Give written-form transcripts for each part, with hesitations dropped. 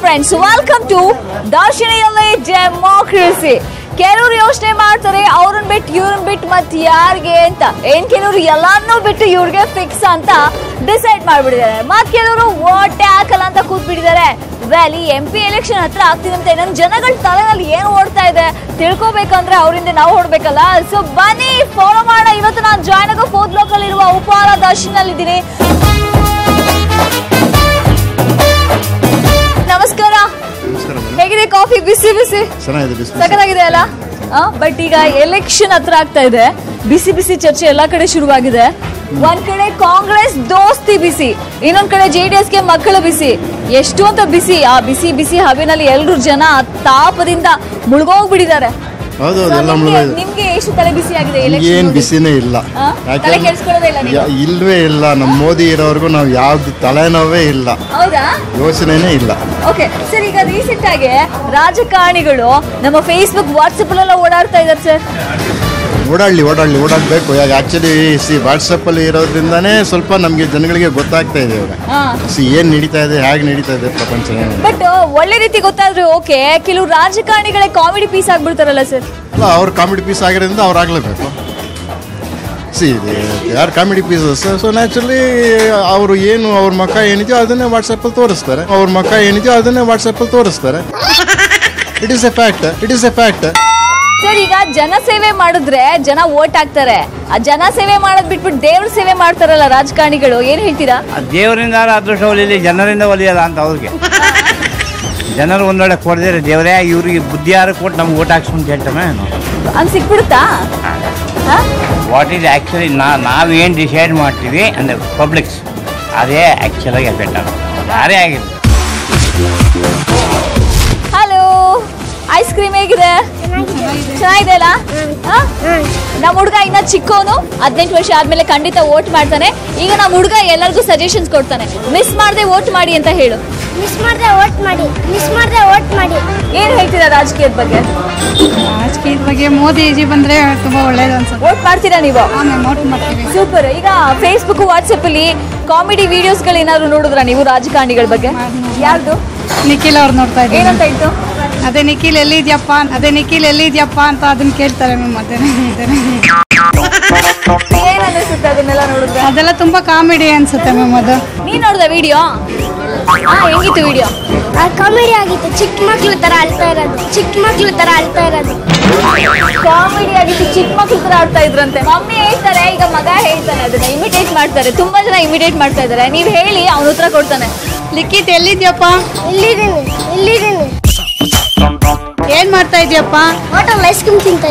Friends, welcome to ದರ್ಶಿನಿಯಲ್ಲಿ democracy. ಕೆಲವರು ಯೋಚನೆ ಮಾಡ್ತಾರೆ ಅವ್ರನ್ನ ಬಿಟ್ಟು ಇವ್ರನ್ನ ಬಿಟ್ಟು ಮತ್ತೆ ಯಾರಿಗೆ ಅಂತ. ಕೆಲವರು ಎಲ್ಲಾನು ಬಿಟ್ಟು ಇವ್ರಿಗೆ ಫಿಕ್ಸ್ ಅಂತ ಡಿಸೈಡ್ ಮಾಡ್ಬಿಟ್ಟಿದ್ದಾರೆ. ಮತ್ ಕೆಲವರು ವೋಟೇ ಹಾಕಲ್ಲ ಅಂತ ಕೂತ್ಬಿಟ್ಟಿದ್ದಾರೆ. ವೆಲ್, ಈ MP ಎಲೆಕ್ಷನ್ ಹತ್ರ ಆಗ್ತಿದಂತೆ ನಮ್ಮ ಜನಗಳ ತಲೆನಲ್ಲಿ ಏನು ಓಡ್ತಾ ಇದೆ ತಿಳ್ಕೊಬೇಕಂದ್ರೆ ಅವರಿಂದ ನಾವು ಹೊಡ್ಬೇಕಲ್ಲ. ಸೊ ಬನ್ನಿ ಫಾಲೋ ಮಾಡೋಣ. ಇವತ್ತು ನಾನು ಜಾಯ್ನ್ ಆಗೋ 4th ಬ್ಲಾಕ್ ಅಲ್ಲಿ ಇರುವ ಉಪಹಾರ ದರ್ಶಿನಲ್ಲಿ ಇದ್ದೀನಿ. ನಮಸ್ಕಾರ. ಹೇಗಿದೆ ಕಾಫಿ? ಬಿಸಿ ಬಿಸಿ ಸಖತ್ತಾಗಿದೆ ಅಲ್ಲ? ಬಟ್ ಈಗ ಎಲೆಕ್ಷನ್ ಹತ್ರ ಆಗ್ತಾ ಇದೆ, ಬಿಸಿ ಬಿಸಿ ಚರ್ಚೆ ಎಲ್ಲಾ ಕಡೆ ಶುರುವಾಗಿದೆ. ಒಂದ್ ಕಡೆ ಕಾಂಗ್ರೆಸ್ ದೋಸ್ತಿ ಬಿಸಿ, ಇನ್ನೊಂದ್ ಕಡೆ JDSಗೆ ಮಕ್ಕಳ ಬಿಸಿ. ಎಷ್ಟು ಅಂತ ಬಿಸಿ. ಆ ಬಿಸಿ ಬಿಸಿ ಹವೆನಲ್ಲಿ ಎಲ್ರು ಜನ ತಾಪದಿಂದ ಮುಳುಗೋಗ್ಬಿಟ್ಟಿದ್ದಾರೆ. ನಿಮ್ಗೆ ಎಷ್ಟು ತಲೆ ಬಿಸಿ ಆಗಿದೆ? ಏನ್ ಬಿಸಿನೇ ಇಲ್ಲ, ಇಲ್ವೇ ಇಲ್ಲ. ನಮ್ಮ ಮೋದಿ ಇರೋವರೆಗೂ ನಾವು ಯಾವ್ದು ತಲೆನೋವೇ ಇಲ್ಲ. ಹೌದಾ? ಯೋಚನೆನೇ ಇಲ್ಲ. ಓಕೆ ಸರ್, ಈಗ ರೀಸೆಂಟ್ ಆಗಿ ರಾಜಕಾರಣಿಗಳು ನಮ್ಮ ಫೇಸ್ಬುಕ್ ವಾಟ್ಸಪ್ ಅಲ್ಲೆಲ್ಲ ಓಡಾಡ್ತಾ ಇದ್ದಾರೆ ಸರ್. ಓಡಾಡ್ಬೇಕು. ಈಗ ಆಕ್ಚುಲಿ ವಾಟ್ಸಪ್ ಅಲ್ಲಿ ಇರೋದ್ರಿಂದಾನೇ ಸ್ವಲ್ಪ ನಮ್ಗೆ ಜನಗಳಿಗೆ ಗೊತ್ತಾಗ್ತಾ ಇದೆ ಇವಾಗ ಏನ್ ನಡೀತಾ ಇದೆ, ಹೇಗೆ ನಡೀತಾ ಇದೆ ಪ್ರಪಂಚ. ಬಟ್ ಒಳ್ಳೆ ರೀತಿ ಗೊತ್ತಾದ್ರೆ ಓಕೆ. ಕೆಲವು ರಾಜಕಾರಣಿಗಳೇ ಕಾಮಿಡಿ ಪೀಸ್ ಆಗ್ಬಿಡ್ತಾರಲ್ಲ ಸರ್. ಅಲ್ಲ, ಅವ್ರ ಕಾಮಿಡಿ ಪೀಸ್ ಆಗಿರೋದ್ರಿಂದ ಅವ್ರು ಆಗ್ಲೇಬೇಕು. ಯಾರು ಕಾಮಿಡಿ ಪೀಸಸ್. ಸೊ ನ್ಯಾಚುರಲಿ ಅವರು ಏನು ಅವ್ರ ಮಕ್ಕ ಏನಿದೆಯೋ ಅದನ್ನೇ ವಾಟ್ಸಪ್ ಅಲ್ಲಿ ತೋರಿಸ್ತಾರೆ. It is A fact. Sir, ಈಗ ಜನಸೇವೆ ಮಾಡಿದ್ರೆ ಜನ ವೋಟ್ ಹಾಕ್ತಾರೆ. ಆ ಜನಸೇವೆ ಮಾಡೋದ್ ಬಿಟ್ಬಿಟ್ಟು ದೇವ್ರ ಸೇವೆ ಮಾಡ್ತಾರಲ್ಲ ರಾಜಕಾರಣಿಗಳು, ಏನ್ ಹೇಳ್ತೀರಾ? ದೇವರಿಂದ ಅದೃಷ್ಟ ಒಲಿಯಲಿ, ಜನರಿಂದ ಒಲಿಯಲ್ಲ ಅಂತ ಅವ್ರಿಗೆ. ಜನರು ಒಂದೊಳ್ಳೆ ಕೊಡದಿರ ದೇವರೇ ಇವ್ರಿಗೆ ಬುದ್ಧಿ ಯಾರು ಕೊಟ್ಟು ನಮ್ಗೆ ಓಟ್ ಹಾಕ್ಸ್ಕೊಂತ ಹೇಳ್ತವೆ ಹಂಗ್ ಸಿಕ್ಬಿಡುತ್ತಾ? ವಾಟ್ ಈಸ್ ಆ್ಯಕ್ಚುಲಿ ನಾವೇನು ಡಿಸೈಡ್ ಮಾಡ್ತೀವಿ ಅಂದರೆ ಪಬ್ಲಿಕ್ಸ್ ಅದೇ ಆ್ಯಕ್ಚುಲಾಗಿ ಎಫೆಕ್ಟ್ ಆಗೋದು, ಯಾರೇ ಆಗಿಲ್ಲ. ಹಲೋ, ಐಸ್ ಕ್ರೀಮ್ ಹೇಗಿದೆ? ಚೆನ್ನಾಗಿದೆ ಅಲ್ಲ? ನಮ್ಮ ಹುಡುಗ ಇನ್ನ ಚಿಕ್ಕವನು, 18 ವರ್ಷ ಆದ್ಮೇಲೆ ಖಂಡಿತ ವೋಟ್ ಮಾಡ್ತಾನೆ. ಈಗ ನಮ್ಮ ಹುಡುಗ ಎಲ್ಲರಿಗೂ ಸಜೆಷನ್ಸ್ ಕೊಡ್ತಾನೆ. ಮಿಸ್ ಮಾಡದೆ ವೋಟ್ ಮಾಡಿ ಅಂತ ಹೇಳು. ಮಿಸ್ ಮಾಡದೆ ವೋಟ್ ಮಾಡಿ. ಏನ್ ಹೇಳ್ತೀರಾ ರಾಜಕೀಯದ ಬಗ್ಗೆ? ಮೋದಿಜಿ ಬಂದ್ರೆ ತುಂಬಾ ಒಳ್ಳೇದು ಅನ್ಸುತ್ತೆ. ವೋಟ್ ಮಾಡ್ತೀರಾ ನೀವು? ವೋಟ್ ಮಾಡ್ತೀವಿ. ಸೂಪರ್. ಈಗ ಫೇಸ್ಬುಕ್ ವಾಟ್ಸಪ್ ಅಲ್ಲಿ ಕಾಮಿಡಿ ವಿಡಿಯೋಸ್ ಗಳು ಏನಾದ್ರು ನೋಡಿದ್ರ ನೀವು ರಾಜಕಾರಣಿಗಳ ಬಗ್ಗೆ? ಯಾರ್ದು? ನಿಖಿಲ್ ಅವ್ರು ನೋಡ್ತಾ ಇದ್ದೀವಿ. ಏನಂತ ಇತ್ತು? ಅದೇ ನಿಖಿಲ್ ಎಲ್ಲಿದ್ಯಪ್ಪ ಅಂತ ಅದನ್ನ ಕೇಳ್ತಾರೆ. ಏನ್ ಅನಿಸುತ್ತೆ ಅದನ್ನೆಲ್ಲ ನೋಡಿದ್ರೆ? ಅದೆಲ್ಲ ತುಂಬಾ ಕಾಮಿಡಿ ಅನ್ಸುತ್ತೆ ಮ್ಯಾಮ್. ಅದು ನೀನ್ ನೋಡ್ದ ವಿಡಿಯೋ? ಹೆಂಗಿತ್ತು ವಿಡಿಯೋ? ಕಾಮಿಡಿ ಆಗಿತ್ತು. ಚಿಕ್ಕ ಮಕ್ಳು ತರ ಅಳ್ತಾ ಇರೋದು. ಕಾಮಿಡಿ ಆಗಿತ್ತು. ಚಿಕ್ಕ ಮಕ್ಳು ತರ ಆಡ್ತಾ ಇದ್ರಂತೆ. ಮಮ್ಮಿ ಹೇಳ್ತಾರೆ, ಈಗ ಮಗ ಹೇಳ್ತಾನೆ, ಅದನ್ನ ಇಮಿಟೇಟ್ ಮಾಡ್ತಾರೆ. ತುಂಬಾ ಜನ ಇಮಿಟೇಟ್ ಮಾಡ್ತಾ ಇದಾರೆ. ನೀವ್ ಹೇಳಿ, ಅವನ ಉತ್ತರ ಕೊಡ್ತಾನೆ. ಲಿಖಿತ್ ಎಲ್ಲಿದ್ಯಪ್ಪ? ಇಲ್ಲಿದ್ದೀನಿ. ಏನ್ ಮಾಡ್ತಾ ಇದ್ಯಪ್ಪ? ಹೋಟೆಲ್ ಐಸ್ ಕ್ರೀಮ್ ತಿಂತಾ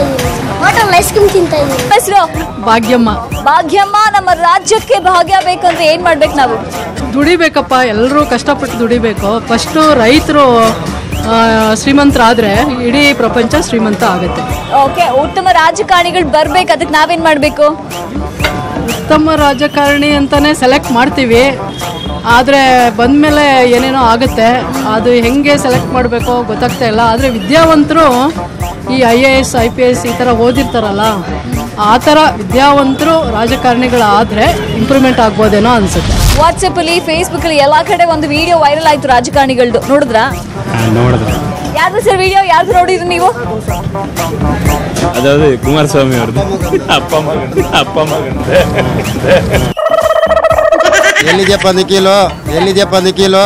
ಇದ್ದೀನಿ. ಹೆಸರು? ಭಾಗ್ಯಮ್ಮ. ನಮ್ಮ ರಾಜ್ಯಕ್ಕೆ ಭಾಗ್ಯ ಬೇಕಂದ್ರೆ ಏನ್ ಮಾಡ್ಬೇಕು ನಾವು? ದುಡಿಬೇಕಪ್ಪ. ಎಲ್ಲರೂ ಕಷ್ಟಪಟ್ಟು ದುಡಿಬೇಕು. ಫಸ್ಟು ರೈತರು ಶ್ರೀಮಂತರಾದ್ರೆ ಇಡೀ ಪ್ರಪಂಚ ಶ್ರೀಮಂತ ಆಗುತ್ತೆ. ಓಕೆ, ಉತ್ತಮ ರಾಜಕಾರಣಿಗಳು ಬರ್ಬೇಕು. ಅದಕ್ಕೆ ನಾವೇನ್ ಮಾಡ್ಬೇಕು? ಉತ್ತಮ ರಾಜಕಾರಣಿ ಅಂತಾನೆ ಸೆಲೆಕ್ಟ್ ಮಾಡ್ತೀವಿ. ಆದರೆ ಬಂದಮೇಲೆ ಏನೇನೋ ಆಗುತ್ತೆ. ಅದು ಹೆಂಗೆ ಸೆಲೆಕ್ಟ್ ಮಾಡಬೇಕೋ ಗೊತ್ತಾಗ್ತಾ ಇಲ್ಲ. ಆದರೆ ವಿದ್ಯಾವಂತರು ಈ IAS IPS ಈ ಥರ ಓದಿರ್ತಾರಲ್ಲ, ಆ ಥರ ವಿದ್ಯಾವಂತರು ರಾಜಕಾರಣಿಗಳಾದರೆ ಇಂಪ್ರೂವ್ಮೆಂಟ್ ಆಗ್ಬೋದೇನೋ ಅನಿಸುತ್ತೆ. ವಾಟ್ಸಪ್ ಅಲ್ಲಿ, ಫೇಸ್ಬುಕ್ ಅಲ್ಲಿ ಎಲ್ಲಾ ಕಡೆ ಒಂದು ವಿಡಿಯೋ ವೈರಲ್ ಆಯ್ತು ರಾಜಕಾರಣಿಗಳದ್ದು. ನೋಡಿದ್ರೆ ಯಾವ್ದು ಸರ್ ವಿಡಿಯೋ? ಯಾವ್ದು ನೋಡಿದ್ರಿ ನೀವು? ಅದಾவது ಕುಮಾರಸ್ವಾಮಿ ಅವ್ರದ್ದು ಅಪ್ಪ ಮಗ. ಎಲ್ಲಿದ್ಯಪ್ಪ ನಿಖಿಲು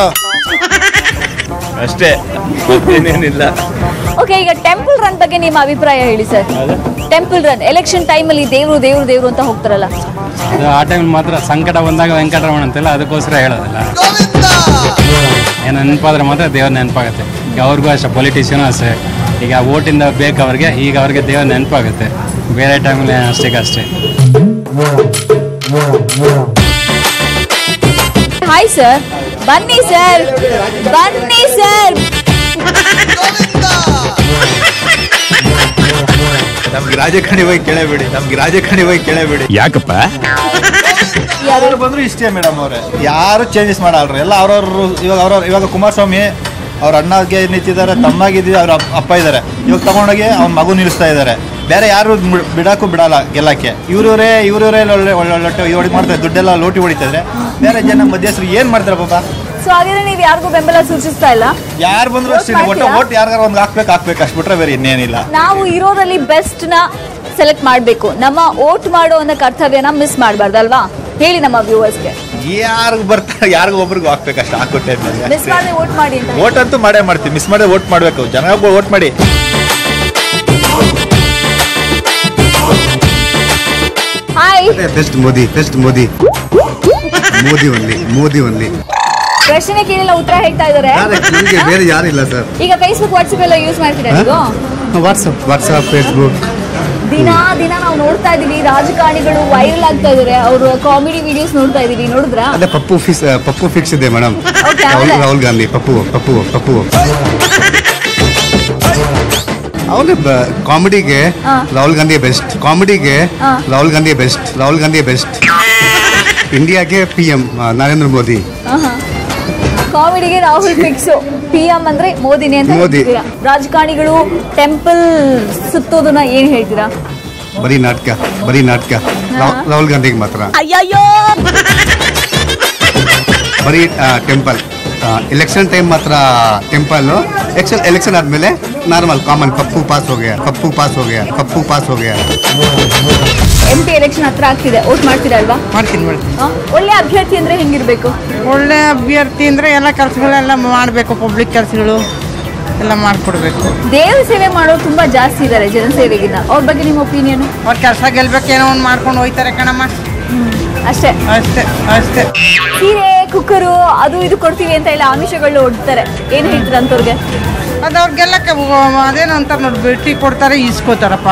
ಅಷ್ಟೇ, ಏನೇನಿಲ್ಲ. ಓಕೆ, ಈಗ ಟೆಂಪಲ್ ರನ್ ಬಗ್ಗೆ ನಿಮ್ಮ ಅಭಿಪ್ರಾಯ ಹೇಳಿ sir. Temple run election time ಅಲ್ಲಿ ದೇವ್ರು ಅಂತ ಹೋಗ್ತಾರಲ್ಲ, ಅದು ಆ ಟೈಮ್ ಮಾತ್ರ ಸಂಕಟ ಬಂದಾಗ ವೆಂಕಟರಮಣ ಅಂತೆಲ್ಲ ಅದಕ್ಕೋಸ್ಕರ ಹೇಳೋದಿಲ್ಲ. ಏನೋ ನೆನಪಾದ್ರೆ ಮಾತ್ರ ದೇವ್ರ ನೆನಪಾಗುತ್ತೆ. ಈಗ ಅವ್ರಿಗೂ ಅಷ್ಟೇ, ಪೊಲಿಟಿಷಿಯನ್ ಅಷ್ಟೇ. ಈಗ ಓಟಿಂದ ಬೇಕು ಅವ್ರಿಗೆ, ಈಗ ಅವ್ರಿಗೆ ದೇವ್ರ ನೆನಪಾಗುತ್ತೆ. ಬೇರೆ ಟೈಮಲ್ಲಿ ಅಷ್ಟೇ. ಹಾಯ್ ಸರ್, ಬನ್ನಿ ಸರ್. ನಮ್ಗೆ ರಾಜಕಾರಣಿ ಹೋಗಿ ಕೇಳಬೇಡಿ. ಯಾಕಪ್ಪ? ಯಾರು ಬಂದ್ರು ಇಷ್ಟೇ ಮೇಡಮ್ ಅವ್ರೆ. ಯಾರು ಚೇಂಜಸ್ ಮಾಡಲ್ರಿ. ಎಲ್ಲ ಇವಾಗ ಕುಮಾರಸ್ವಾಮಿ ಅವ್ರ ಅಣ್ಣಗೆ ನಿಂತಿದ್ದಾರೆ, ತಮ್ಮಾಗಿದ್ದೀವಿ, ಅವ್ರ ಅಪ್ಪ ಇದ್ದಾರೆ. ಇವಾಗ ತಗೊಂಡೋಗಿ ಅವ್ನ ಮಗು ನಿಲ್ಲಿಸ್ತಾ ಇದ್ದಾರೆ. ಬೇರೆ ಯಾರು ಬಿಡಕ್ಕೂ ಬಿಡಲ್ಲ ಗೆಲ್ಲಕ್ಕೆ. ಇವರೇ ಒಳ್ಳೆ ಹೊಡಿಗೆ ಮಾಡ್ತಾರೆ. ದುಡ್ಡೆಲ್ಲ ಲೋಟಿ ಹೊಡಿತಿದ್ರೆ ಬೇರೆ ಜನ ಮಧ್ಯಸ್ಥರು ಏನು ಮಾಡ್ತಾರೆ ಪಾಪ? ಸೊ ಹಾಗಾದ್ರೆ ನೀವು ಯಾರಿಗೂ ಬೆಂಬಲ ಸೂಚಿಸ್ತಾ ಇಲ್ಲ? ಯಾರು ಬಂದ್ರು ಅಷ್ಟೇ, ಒಟ್ಟು ಯಾರಿಗಾರ ಒಂದು ಹಾಕ್ಬೇಕು ಅಷ್ಟು ಬಿಟ್ರೆ ಬೇರೆ ಇನ್ನೇನಿಲ್ಲ. ನಾವು ಇರೋದ್ರಲ್ಲಿ ಬೆಸ್ಟ್ ನ ಸೆಲೆಕ್ಟ್ ಮಾಡಬೇಕು. ನಮ್ಮ ವೋಟ್ ಮಾಡೋ ಅನ್ನೋ ಕರ್ತವ್ಯನ ಮಿಸ್ ಮಾಡಬಾರ್ದಲ್ವಾ? ಹೇಳಿ ನಮ್ಮ ವ್ಯೂವರ್ಸ್ಗೆ. ಯಾರಿಗೂ ಬರ್ತಾರೆ, ಯಾರಿಗೂ ಒಬ್ರಿಗೂ ಹಾಕ್ಬೇಕು ಅಷ್ಟು ಹಾಕೊಟ್ಟೆ. ಮಿಸ್ ಮಾಡದೆ ವೋಟ್ ಮಾಡಿ ಅಂತ. ವೋಟ್ ಅಂತೂ ಮಾಡೇ ಮಾಡ್ತೀವಿ, ಮಿಸ್ ಮಾಡದೆ ವೋಟ್ ಮಾಡಬೇಕು. ಜನ ವೋಟ್ ಮಾಡಿ. ಹಾಯ್. Best Modi only. ಪ್ರಶ್ನೆ ಕೇಳಿಲ್ಲ, ಉತ್ತರ ಹೇಳ್ತಾ ಇದ್ದಾರೆ. ಬೇರೆ ಯಾರಿಲ್ಲ ಸರ್. ಈಗ ಫೇಸ್ಬುಕ್ ವಾಟ್ಸ್ಆಪ್ ಎಲ್ಲ ಯೂಸ್ ಮಾಡ್ತೀರಾ ನೀವು? ವಾಟ್ಸ್ಆಪ್ ಫೇಸ್ಬುಕ್ ದಿನ ನಾವು ನೋಡ್ತಾ ಇದೀವಿ, ರಾಜಕಾರಣಿಗಳು ವೈರಲ್ ಆಗ್ತಾ ಇದಾರೆ. ಅವರು ಕಾಮಿಡಿ ವಿಡಿಯೋಸ್ ನೋಡ್ತಾ ಇದೀವಿ, ನೋಡಿದ್ರಾ? ಅದೇ ಪಪ್ಪು ಫಿಕ್ಸ್ ಇದೆ ಮೇಡಮ್. ರಾಹುಲ್ ಗಾಂಧಿ ಪಪ್ಪು ಅವನೇ ಕಾಮಿಡಿಗೆ ರಾಹುಲ್ ಗಾಂಧಿ ಬೆಸ್ಟ್. ಇಂಡಿಯಾಗೆ PM ನರೇಂದ್ರ ಮೋದಿ. ಕಾಮಿಡಿಗೆ ರಾಹುಲ್ ಫಿಕ್ಸ್, PM ಅಂದ್ರೆ ಮೋದಿನೇ ಅಂತ ಹೇಳ್ತೀರಾ. ರಾಜಕಾರಣಿಗಳು ಟೆಂಪಲ್ ಸುತ್ತೋದನ್ನ ಏನ್ ಹೇಳ್ತೀರಾ? ಬರೀ ನಾಟಕ. ರಾಹುಲ್ ಗಾಂಧಿಗೆ ಮಾತ್ರ ಅಯ್ಯಯ್ಯೋ ಬರೀ ಟೆಂಪಲ್. ಎಲೆಕ್ಷನ್ ಟೈಮ್ ಮಾತ್ರ ಟೆಂಪಲ್. ಎಲೆಕ್ಷನ್ ಆದ್ಮೇಲೆ ನಾರ್ಮಲ್ ಕಾಮನ್ ಪಪ್ಪು ಪಾಸ್ ಹೋಗ್ಯಾ. MP ಎಲೆಕ್ಷನ್ ಹತ್ರ ಆಗ್ತಿದೆ, ವೋಟ್ ಮಾಡ್ತೀರಾ ಅಲ್ವಾ? ಮಾಡ್ತೀನಿ. ಒಳ್ಳೆ ಅಭ್ಯರ್ಥಿ ಅಂದ್ರೆ ಹೆಂಗಿರ್ಬೇಕು? ಒಳ್ಳೆ ಅಭ್ಯರ್ಥಿ ಅಂದ್ರೆ ಎಲ್ಲ ಕೆಲಸಗಳೆಲ್ಲ ಮಾಡಬೇಕು, ಪಬ್ಲಿಕ್ ಕೆಲಸಗಳು ಎಲ್ಲ ಮಾಡ್ಕೊಡ್ಬೇಕು. ದೇವ್ರ ಸೇವೆ ಮಾಡೋರು ತುಂಬಾ ಜಾಸ್ತಿ ಇದ್ದಾರೆ ಜನಸೇವೆಗಿನ್ನ. ಅವ್ರ ಬಗ್ಗೆ ನಿಮ್ಮ ಒಪಿನಿಯನ್? ಅವ್ರ ಕೆಲಸ ಗೆಲ್ಬೇಕು, ಏನೋ ಒಂದು ಮಾಡ್ಕೊಂಡು ಹೋಯ್ತಾರೆ ಕಣಮ್ಮ. ಅಷ್ಟೇ. ಸೀರೆ, ಕುಕ್ಕರು ಅದು ಇದು ಕೊಡ್ತೀವಿ ಅಂತ ಎಲ್ಲ ಆಮಿಷಗಳು ಒಡ್ತಾರೆ. ಏನ್ ಹೇಳ್ತೀರ ಅಂತವ್ರಿಗೆ? ಅದು ಅವ್ರಿಗೆಲ್ಲ ಅದೇನು ಅಂತಾರೆ ನೋಡಿ, ಭೇಟಿ ಕೊಡ್ತಾರೆ ಇಸ್ಕೋತಾರಪ್ಪ.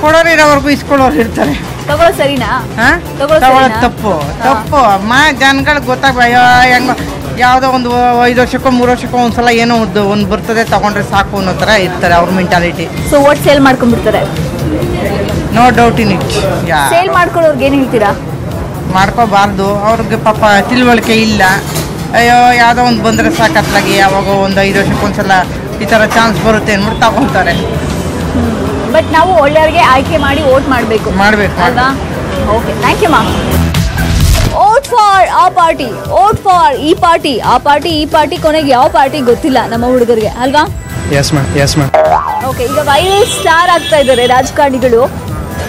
ಕೊಡೋರು ಇರೋವರೆಗೂ ಇಸ್ಕೊಳ್ಳೋರು ಇರ್ತಾರೆ. ತಗೊಳ್ಳೋ ಸರಿನಾ? ತಗೊಳ್ಳೋದು ತಪ್ಪು. ಜನಗಳಿಗೆ ಗೊತ್ತಾಗ ಹೆಂಗ ಯಾವುದೋ ಒಂದು 5 ವರ್ಷಕ್ಕೋ 3 ವರ್ಷಕ್ಕೋ ಒಂದ್ಸಲ ಏನೋ ಒಂದು ಬರ್ತದೆ, ತಗೊಂಡ್ರೆ ಸಾಕು ಅನ್ನೋ ಥರ ಇರ್ತಾರೆ ಅವ್ರ ಮೆಂಟಾಲಿಟಿ. ಸೊ ವೋಟ್ ಸೇಲ್ ಮಾಡ್ಕೊಂಡ್ಬಿಡ್ತಾರೆ. No doubt in it. Sale ಮಾಡ್ಕೊಳ್ಳೋರ್ಗೆ ಏನು ಹೇಳ್ತೀರಾ? ಮಾಡ್ಕೋಬಾರ್ದು, ಅವ್ರಿಗೆ ಪಾಪ ತಿಳುವಳಿಕೆ ಇಲ್ಲ. ಅಯ್ಯೋ ಯಾವುದೋ ಒಂದು ಬಂದರೆ ಸಾಕತ್ಲಾಗಿ ಯಾವಾಗ ಒಂದು 5 ವರ್ಷಕ್ಕೊಂದ್ಸಲ ಈ ಥರ ಚಾನ್ಸ್ ಬರುತ್ತೆ ಅಂದ್ಬಿಟ್ಟು ತಗೊಳ್ತಾರೆ. ಬಟ್ ನಾವು ಒಳ್ಳೆಯವ್ರಿಗೆ ಆಯ್ಕೆ ಮಾಡಿ ವೋಟ್ ಮಾಡಬೇಕು ಅಲ್ವಾ? Okay, thank you ma'am. Vote for ಆ ಪಾರ್ಟಿ, ವೋಟ್ ಫಾರ್ ಈ ಪಾರ್ಟಿ ಕೊನೆಗೆ ಯಾವ ಪಾರ್ಟಿ ಗೊತ್ತಿಲ್ಲ ನಮ್ಮ ಹುಡುಗರಿಗೆ ಅಲ್ವಾ? Yes ma'am. ಓಕೆ, ಈಗ ವೈರಲ್ ಸ್ಟಾರ್ ಆಗ್ತಾ ಇದ್ದಾರೆ ರಾಜಕಾರಣಿಗಳು,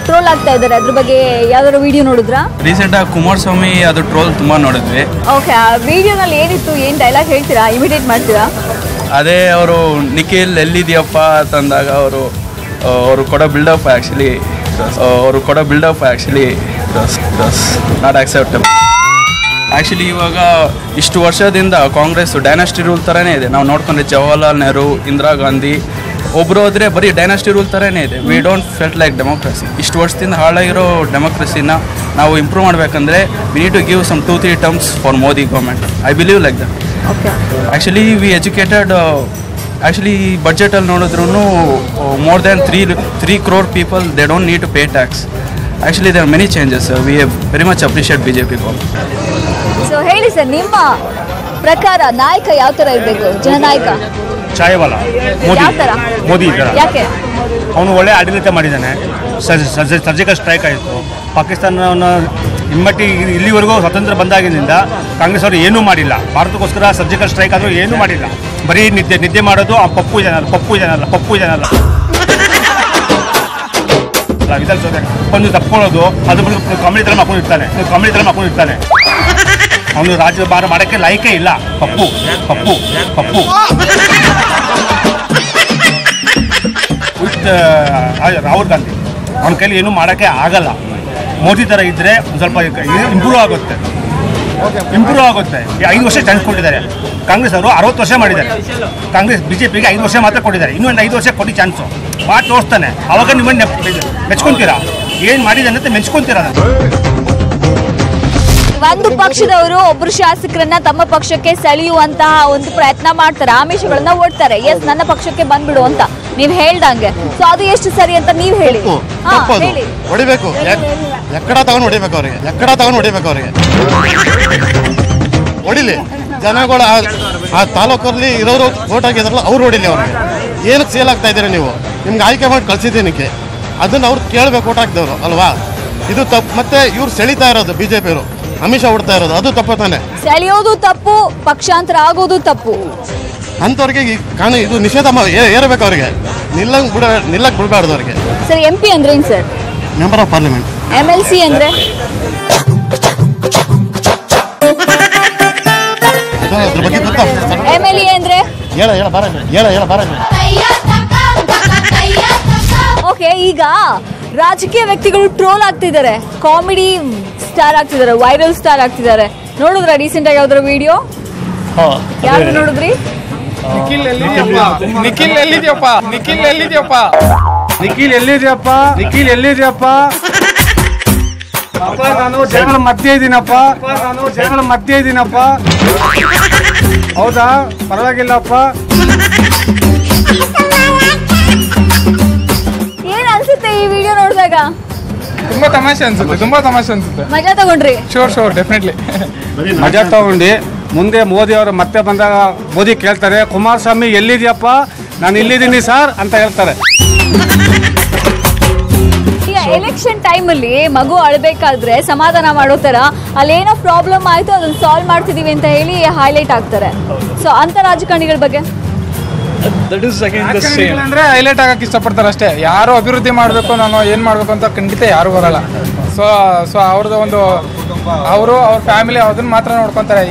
ಟ್ರೋಲ್ ಆಗ್ತಾ ಇದ್ದಾರೆ. ಅದ್ರ ಬಗ್ಗೆ ಯಾವ್ದಾದ್ರು ವಿಡಿಯೋ ನೋಡಿದ್ರಾ? ರೀಸೆಂಟ್ ಆಗಿ ಕುಮಾರಸ್ವಾಮಿ ಅದು ಟ್ರೋಲ್ ತುಂಬಾ ನೋಡಿದ್ವಿ. ಓಕೆ, ಆ ವಿಡಿಯೋನಲ್ಲಿ ಏನಿತ್ತು, ಏನ್ ಡೈಲಾಗ್ ಹೇಳ್ತೀರಾ? ಇಮಿಟೇಟ್ ಮಾಡ್ತೀರಾ? ಅದೇ ಅವರು ನಿಖಿಲ್ ಎಲ್ಲಿದೆಯಪ್ಪ ಅಂತಂದಾಗ ಅವರು ಕೊಡೋ buildup actually not acceptable. Actually ಇವಾಗ ಇಷ್ಟು ವರ್ಷದಿಂದ ಕಾಂಗ್ರೆಸ್ ಡೈನಾಸ್ಟಿ ರೂಲ್ ಥರನೇ ಇದೆ. ನಾವು ನೋಡ್ಕೊಂಡ್ರೆ ಜವಾಹರ್ಲಾಲ್ ನೆಹರು, ಇಂದಿರಾ ಗಾಂಧಿ ಒಬ್ಬರು ಹೋದರೆ ಬರೀ ಡೈನಾಸ್ಟಿ ರೂಲ್ ಥರನೇ ಇದೆ. We don't felt like democracy. ಇಷ್ಟು ವರ್ಷದಿಂದ ಹಾಳಾಗಿರೋ ಡೆಮೋಕ್ರಸಿನ ನಾವು ಇಂಪ್ರೂವ್ ಮಾಡಬೇಕಂದ್ರೆ we need to give some 2-3 terms for Modi government. I believe like that. Actually we educated. Actually ಬಜೆಟಲ್ಲಿ ನೋಡಿದ್ರು more than 3 crore people they don't need to pay tax. Actually there are many changes. We have very much appreciate BJP government. So ಹೇಳಿ sir, ನಿಮ್ಮ ಪ್ರಕಾರ ನಾಯಕ ಯಾವ ಥರ ಇರಬೇಕು? ಜನನಾಯಕ ಚಾಯವಾಲ ಮೋದಿ ಇದ್ದಾರೆ. ಯಾಕೆ? ಅವನು ಒಳ್ಳೆ ಆಡಳಿತ ಮಾಡಿದ್ದಾನೆ. ಸರ್ಜಿಕಲ್ ಸ್ಟ್ರೈಕ್ ಆಯಿತು. ಪಾಕಿಸ್ತಾನವನ್ನು ಹಿಮ್ಮಟ್ಟಿ ಇಲ್ಲಿವರೆಗೂ ಸ್ವತಂತ್ರ ಬಂದಾಗಿನಿಂದ ಕಾಂಗ್ರೆಸ್ ಅವರು ಏನೂ ಮಾಡಿಲ್ಲ. ಭಾರತಕ್ಕೋಸ್ಕರ ಸರ್ಜಿಕಲ್ ಸ್ಟ್ರೈಕ್ ಆದರೂ ಏನೂ ಮಾಡಿಲ್ಲ. ಬರೀ ನಿದ್ದೆ ಮಾಡೋದು. ಆ ಪಪ್ಪು ಜನಲ್ಲ ವಿಧಾನಸೌಧ ಬಂದು ತಪ್ಕೊಳ್ಳೋದು, ಅದು ಬಂದು ಕಾಮಿಡಿ ಥರ ಮಾಡ್ಕೊಂಡಿರ್ತಾನೆ. ಅವನು ರಾಜ್ಯಭಾರ ಮಾಡೋಕ್ಕೆ ಲಾಯಕೇ ಇಲ್ಲ. ಪಪ್ಪು ವಿತ್ ರಾಹುಲ್ ಗಾಂಧಿ ಅವನ ಕೈಲಿ ಏನೂ ಮಾಡೋಕ್ಕೆ ಆಗಲ್ಲ. ಮೋದಿ ಥರ ಇದ್ದರೆ ಒಂದು ಸ್ವಲ್ಪ ಇಂಪ್ರೂವ್ ಆಗುತ್ತೆ. 5 ವರ್ಷ ಚಾನ್ಸ್ ಕೊಟ್ಟಿದ್ದಾರೆ. ಕಾಂಗ್ರೆಸ್ ಅವರು 60 ವರ್ಷ ಮಾಡಿದ್ದಾರೆ. BJPಗೆ 5 ವರ್ಷ ಮಾತ್ರ ಕೊಟ್ಟಿದ್ದಾರೆ. ಇನ್ನೂ 5 ವರ್ಷ ಕೊಡಿ ಚಾನ್ಸು. ಮಾಡಿ ತೋರಿಸ್ತಾನೆ. ಅವಾಗ ನಿಮ್ಮನ್ನು ಮೆಚ್ಕೊತೀರಾ, ಏನು ಮಾಡಿದೆ ಅಂತ ಮೆಚ್ಕೊತೀರಾ. ಒಂದು ಪಕ್ಷದವರು ಒಬ್ರು ಶಾಸಕರನ್ನ ತಮ್ಮ ಪಕ್ಷಕ್ಕೆ ಸೆಳೆಯುವಂತಹ ಒಂದು ಪ್ರಯತ್ನ ಮಾಡ್ತಾರೆ, ಆಮಿಷಗಳನ್ನ ಒಡ್ತಾರೆ. ಎಸ್, ನನ್ನ ಪಕ್ಷಕ್ಕೆ ಬಂದ್ಬಿಡು ಅಂತ ನೀವ್ ಹೇಳ್ದಂಗೆ. ಸೊ ಅದು ಎಷ್ಟು ಸರಿ ಅಂತ ನೀವ್ ಹೇಳಿ. ಹೊಡಿಬೇಕು, ಎಕ್ಕಡ ತಗೊಂಡು ಹೊಡಿಬೇಕು ಅವ್ರಿಗೆ. ಹೊಡಿಲಿ ಜನಗಳು. ಆ ತಾಲೂಕಲ್ಲಿ ಇರೋರು ವೋಟ್ ಹಾಕಿದಾರಲ್ಲ ಅವ್ರು ಹೊಡಿಲಿ. ಅವ್ರಿಗೆ ಏನಕ್ಕೆ ಸೇಲ್ ಆಗ್ತಾ ಇದ್ದೀರಾ ನೀವು? ನಿಮ್ಗೆ ಆಯ್ಕೆ ಮಾಡಿ ಕಳ್ಸಿದ್ದೀನಕ್ಕೆ ಅದನ್ನು ಅವ್ರು ಕೇಳಬೇಕು, ವೋಟ್ ಹಾಕಿದವರು ಅಲ್ವಾ? ಇದು ತಪ್ಪು. ಮತ್ತೆ ಇವ್ರು ಸೆಳೀತಾ ಇರೋದು BJP ಅವರು. ಅಮಿಷ ಹುಡ್ತಾ ಇರೋದು ಅದು ತಪ್ಪು ತಾನೆ. ಸೆಳೆಯೋದು ತಪ್ಪು, ಪಕ್ಷಾಂತರ ಆಗೋದು ತಪ್ಪು. ಅಂಥವ್ರಿಗೆ ಇದು ನಿಷೇಧ ಏರಬೇಕು. ಅವ್ರಿಗೆ ನಿಲ್ಲಕ್ ಬಿಡಬಾರ್ದು ಅವ್ರಿಗೆ. ಸರ್ MP ಅಂದ್ರೆ ಏನು sir? Member of parliament. MLC ಅಂದ್ರೆ ಅದ್ರ ಬಗ್ಗೆ ಗೊತ್ತಾ? MLA ಅಂದ್ರೆ ಓಕೆ. ಈಗ ರಾಜಕೀಯ ವ್ಯಕ್ತಿಗಳು ಟ್ರೋಲ್ ಆಗ್ತಿದ್ದಾರೆ, ಕಾಮಿಡಿ ಸ್ಟಾರ್ ಆಗ್ತಿದ್ದಾರೆ, ವೈರಲ್ ಸ್ಟಾರ್ ಆಗ್ತಿದ್ದಾರೆ. ನೋಡಿದ್ರ ರೀಸೆಂಟ್ ಆಗಿ ಯಾವ್ದಾರ ವಿಡಿಯೋ? ಯಾರು ನೋಡಿದ್ರಿ? ನಿಖಿಲ್ ಎಲ್ಲಿದ್ಯಪ್ಪ? ನಾನು ಜನಗಳ ಮಧ್ಯೆ ಇದ್ದೀನಪ್ಪ. ಹೌದಾ? ಪರವಾಗಿಲ್ಲಪ್ಪ. ಏನ್ ಅನ್ಸುತ್ತೆ ಈ ವಿಡಿಯೋ ನೋಡಿದಾಗ? ತುಂಬಾ ತಮಾಷೆ ಅನ್ಸುತ್ತೆ. ಮಜಾ ತಗೊಂಡ್ರಿ? ಶೋರ್ ಡೆಫಿನೆಟ್ಲಿ ಮಜಾ ತಗೊಂಡು ಮುಂದೆ ಮೋದಿ ಅವರು ಮತ್ತೆ ಬಂದಾಗ ಮೋದಿ ಕೇಳ್ತಾರೆ, ಕುಮಾರಸ್ವಾಮಿ ಎಲ್ಲಿದ್ಯಪ್ಪ? ನಾನು ಇಲ್ಲಿದ್ದೀನಿ ಸರ್ ಅಂತ ಹೇಳ್ತಾರೆ. ಈಗ ಎಲೆಕ್ಷನ್ ಟೈಮಲ್ಲಿ ಮಗು ಅಳ್ಬೇಕಾದ್ರೆ ಸಮಾಧಾನ ಮಾಡೋ ತರ ಅಲ್ಲೇನೋ ಪ್ರಾಬ್ಲಮ್ ಆಯ್ತು ಅದನ್ನ ಸಾಲ್ವ್ ಮಾಡ್ತಿದೀವಿ ಅಂತ ಹೇಳಿ ಹೈಲೈಟ್ ಆಗ್ತಾರೆ. ಸೊ ಅಂತ ರಾಜಕಾರಣಿಗಳ ಬಗ್ಗೆ ಅಂದ್ರೆ ಹೈಲೈಟ್ ಆಗಕ್ಕೆ ಇಷ್ಟಪಡ್ತಾರೆ ಅಷ್ಟೇ. ಯಾರು ಅಭಿವೃದ್ಧಿ ಮಾಡಬೇಕು, ನಾನು ಏನ್ ಮಾಡ್ಬೇಕು ಅಂತ ಖಂಡಿತ ಯಾರು ಬರಲ್ಲ. ಸೊ ಅವ್ರದ್ದು ಒಂದು ಅವ್ರ ಫ್ಯಾಮಿಲಿ ಅದನ್ನ ಮಾತ್ರ ನೋಡ್ಕೊಂತಾರೆ.